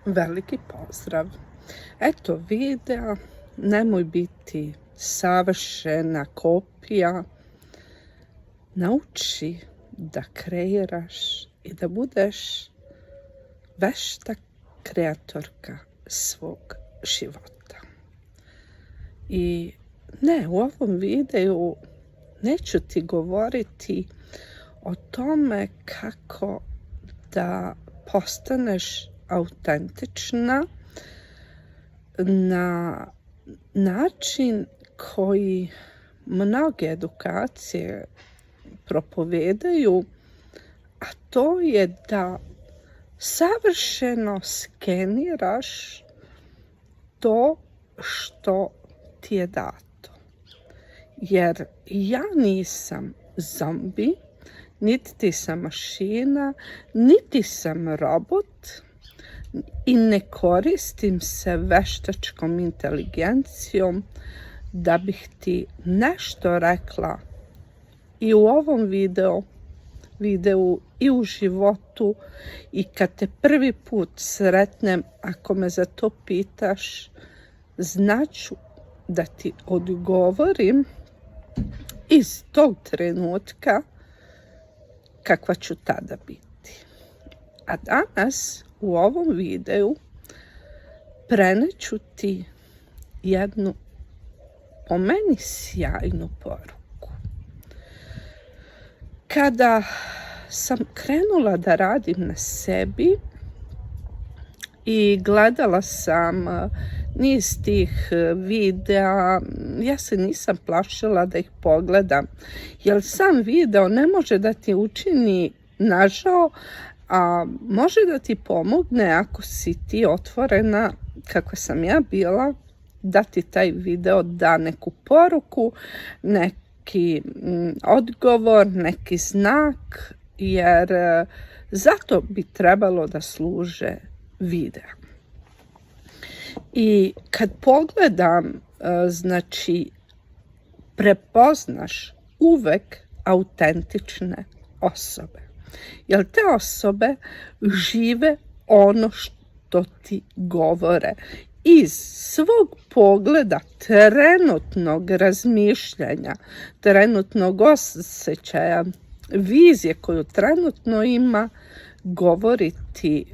Veliki pozdrav. Eto videa, nemoj biti savršena kopija. Nauči da kreiraš i da budeš vešta kreatorka svog života. I ne, u ovom videu neću ti govoriti o tome kako da postaneš autentična na način koji mnoge edukacije propovedaju, a to je da savršeno skeniraš to što ti je dato. Jer ja nisam zombi, niti sam mašina, niti sam robot i ne koristim se veštačkom inteligencijom da bih ti nešto rekla i u ovom videu i u životu i kad te prvi put sretnem, ako me za to pitaš, znaću da ti odgovorim iz tog trenutka kakva ću tada biti. A danas u ovom videu preneću ti jednu po meni sjajnu poruku. Kada sam krenula da radim na sebi i gledala sam niz tih videa, ja se nisam plašila da ih pogledam, jer sam video ne može da ti učini nažao, a može da ti pomogne ako si ti otvorena, kako sam ja bila, da ti taj video da neku poruku, neki odgovor, neki znak, jer zato bi trebalo da služe videa. I kad pogledam, znači, prepoznaš uvek autentične osobe. Jer te osobe žive ono što ti govore. Iz svog pogleda, trenutnog razmišljanja, trenutnog osjećaja, vizije koju trenutno ima, govori ti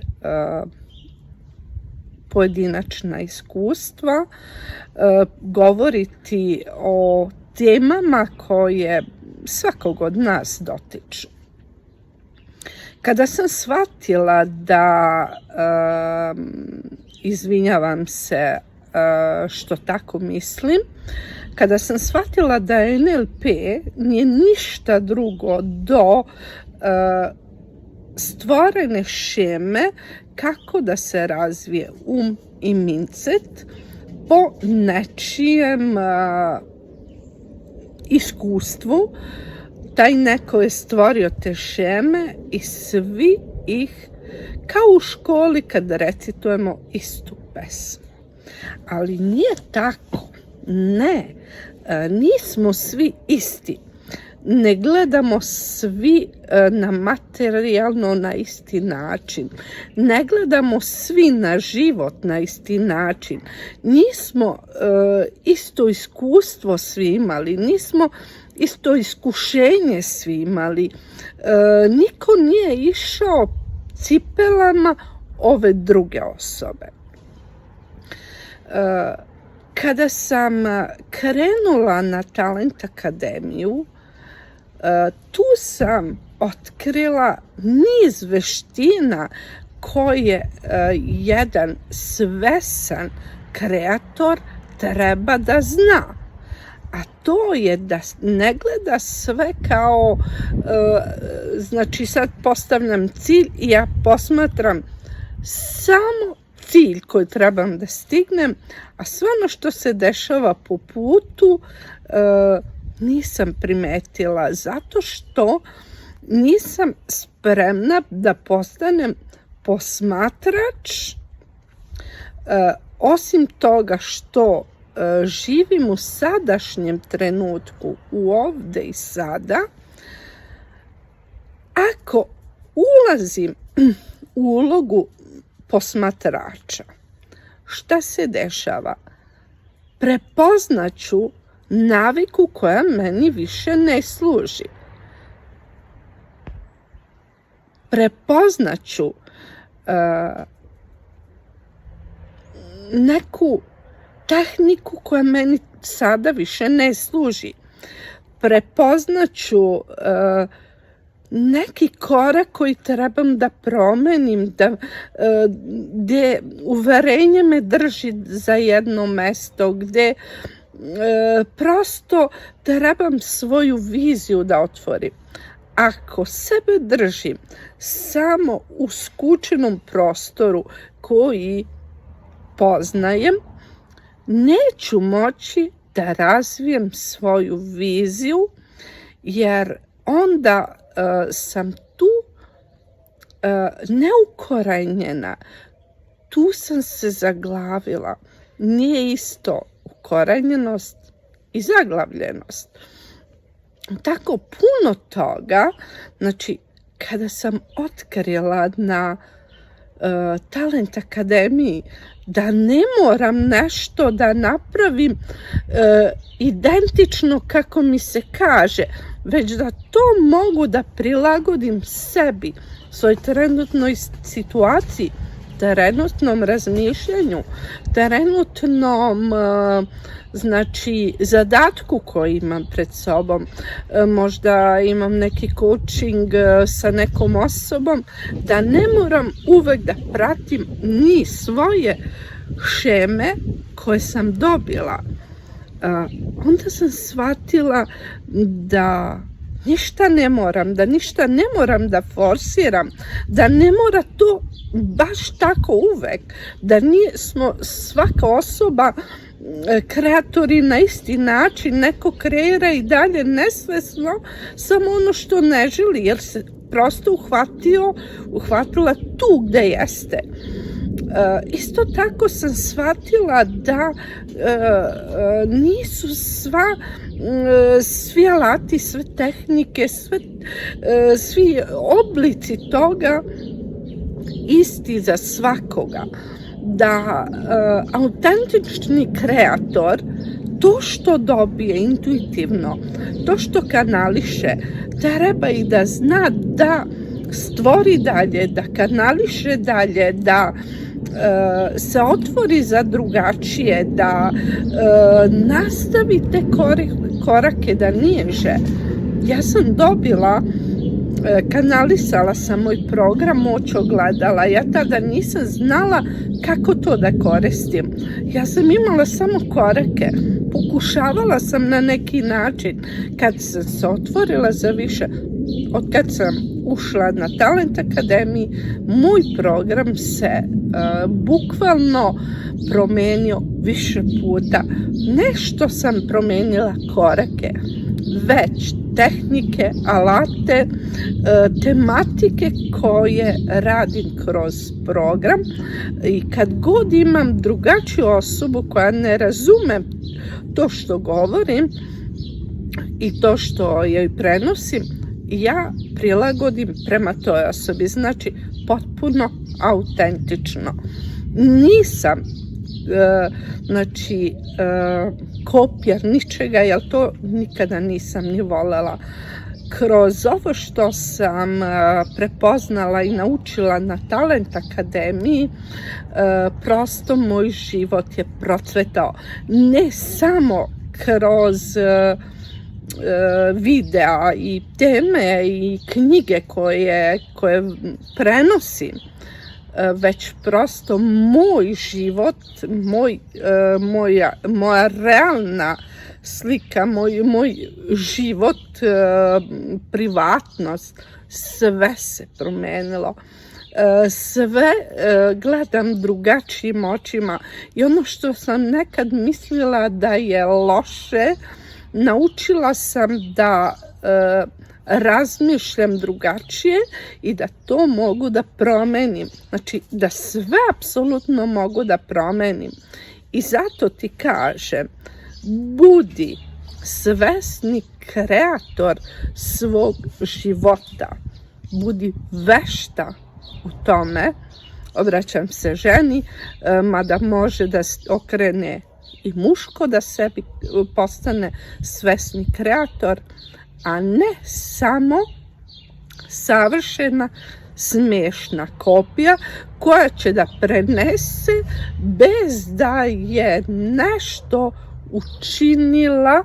pojedinačna iskustva, govori ti o temama koje svakog od nas dotiču. Kada sam shvatila da, izvinjavam se što tako mislim, kada sam shvatila da NLP nije ništa drugo do stvorene šeme kako da se razvije i mindset po nečijem iskustvu, taj neko je stvorio te šeme i svi ih, kao u školi kad recitujemo istu pesmu. Ali nije tako. Ne, nismo svi isti. Ne gledamo svi na materijalno na isti način. Ne gledamo svi na život na isti način. Nismo isto iskustvo svi imali. Nismo isto iskušenje svi imali. Niko nije išao cipelama ove druge osobe. Kada sam krenula na Talent Akademiju, tu sam otkrila niz veština koje jedan svesan kreator treba da zna. A to je da ne gleda sve kao, znači sad postavljam cilj i ja posmatram samo cilj koji trebam da stignem, a sve ono što se dešava po putu nisam primetila zato što nisam spremna da postanem posmatrač, osim toga što živim u sadašnjem trenutku, u ovde i sada. Ako ulazim u ulogu posmatrača. Šta se dešava? Prepoznaću naviku koja meni više ne služi. Prepoznaću neku tehniku koja meni sada više ne služi. Prepoznaću neki korak koji trebam da promenim, gdje uverenje me drži za jedno mesto, gdje prosto trebam svoju viziju da otvorim. Ako sebe držim samo u skučenom prostoru koji poznajem, neću moći da razvijem svoju viziju, jer onda sam tu neukorenjena. Tu sam se zaglavila. Nije isto ukorenjenost i zaglavljenost. Tako puno toga, znači kada sam otkrila na Talent Akademiji da ne moram nešto da napravim identično kako mi se kaže, već da to mogu da prilagodim sebi, svoj trenutnoj situaciji, trenutnom razmišljanju, trenutnom zadatku koji imam pred sobom. Možda imam neki coaching sa nekom osobom, da ne moram uvek da pratim ni svoje šeme koje sam dobila. Onda sam shvatila da ništa ne moram da forsiram, da ne mora to baš tako uvek, da nismo svaka osoba kreatori na isti način, neko kreira i dalje nesvesno samo ono što ne želi, jer se prosto uhvatila tu gde jeste. Isto tako sam shvatila da nisu svi alati, sve tehnike, svi oblici toga isti za svakoga. Da autentični kreator to što dobije intuitivno, to što kanališe, treba i da zna da stvori dalje, da kanališe dalje, da se otvori za drugačije, da nastavi te korake, da niže. Ja sam dobila, kanalisala sam moj program Moć ogledala. Ja tada nisam znala kako to da koristim. Ja sam imala samo korake. Pokušavala sam na neki način. Kad sam se otvorila za više, od kad sam ušla na Talent Akademiji, moj program se bukvalno promenio više puta. Nešto sam promenila korake, već tehnike, alate, tematike koje radim kroz program, i kad god imam drugačiju osobu koja ne razume to što govorim i to što joj prenosim, ja prilagodim prema toj osobi, znači potpuno autentično. Nisam kopija ničega, jer to nikada nisam ni volela. Kroz ovo što sam prepoznala i naučila na Talent Akademiji, prosto moj život je procvetao. Ne samo kroz videa i teme i knjige koje prenosim, već prosto moj život, moja realna slika, moj život, privatnost, sve se promenilo. Sve gledam drugačijim očima i ono što sam nekad mislila da je loše, naučila sam da razmišljam drugačije i da to mogu da promenim. Znači da sve apsolutno mogu da promenim. I zato ti kažem, budi svesni kreator svog života. Budi vešta u tome. obraćam se ženi, mada može da okrene i muško da sebi postane svesni kreator, a ne samo savršena smiješna kopija koja će da prenese bez da je nešto učinila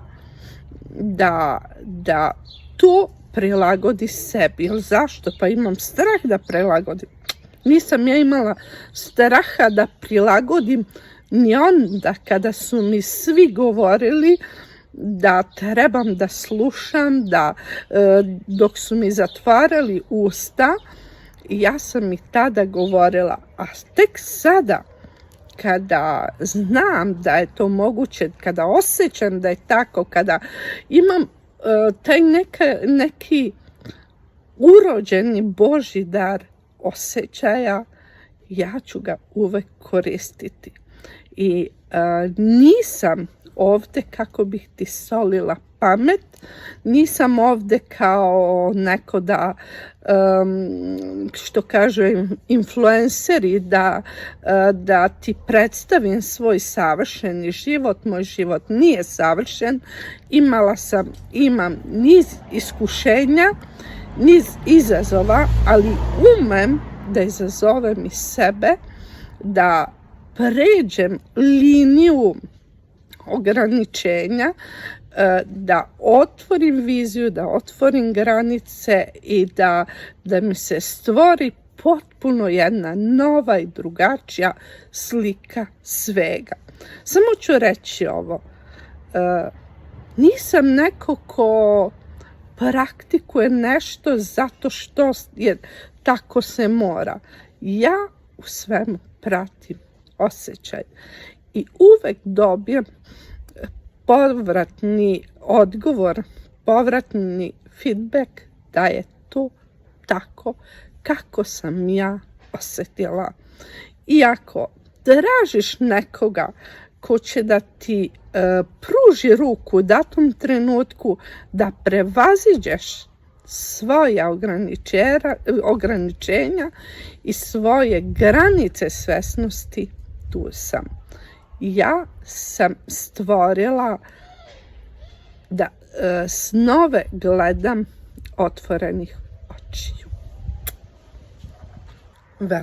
da to prilagodi sebi. Jel zašto? Pa imam strah da prilagodim. Nisam ja imala straha da prilagodim ni onda kada su mi svi govorili da trebam da slušam, da dok su mi zatvarali usta, ja sam i tada govorila, a tek sada kada znam da je to moguće, kada osjećam da je tako, kada imam taj neki urođeni Božji dar osjećaja, ja ću ga uvek koristiti. I nisam ovde kako bih ti solila pamet, nisam ovde kao neko da, što kažu influenceri, da ti predstavim svoj savršeni život. Moj život nije savršen, imam niz iskušenja, niz izazova, ali umem da izazovem i sebe, da pređem liniju ograničenja, da otvorim viziju, da otvorim granice i da mi se stvori potpuno jedna nova i drugačija slika svega. Samo ću reći ovo, nisam neko ko praktikuje nešto zato što je tako se mora. Ja u svemu pratim osjećaj i uvek dobijem povratni odgovor, povratni feedback da je to tako kako sam ja osjetila. I ako tražiš nekoga ko će da ti pruži ruku u datom trenutku da prevaziđeš svoja ograničenja i svoje granice svesnosti, tu sam. Ja sam stvorila da snove gledam otvorenih očiju.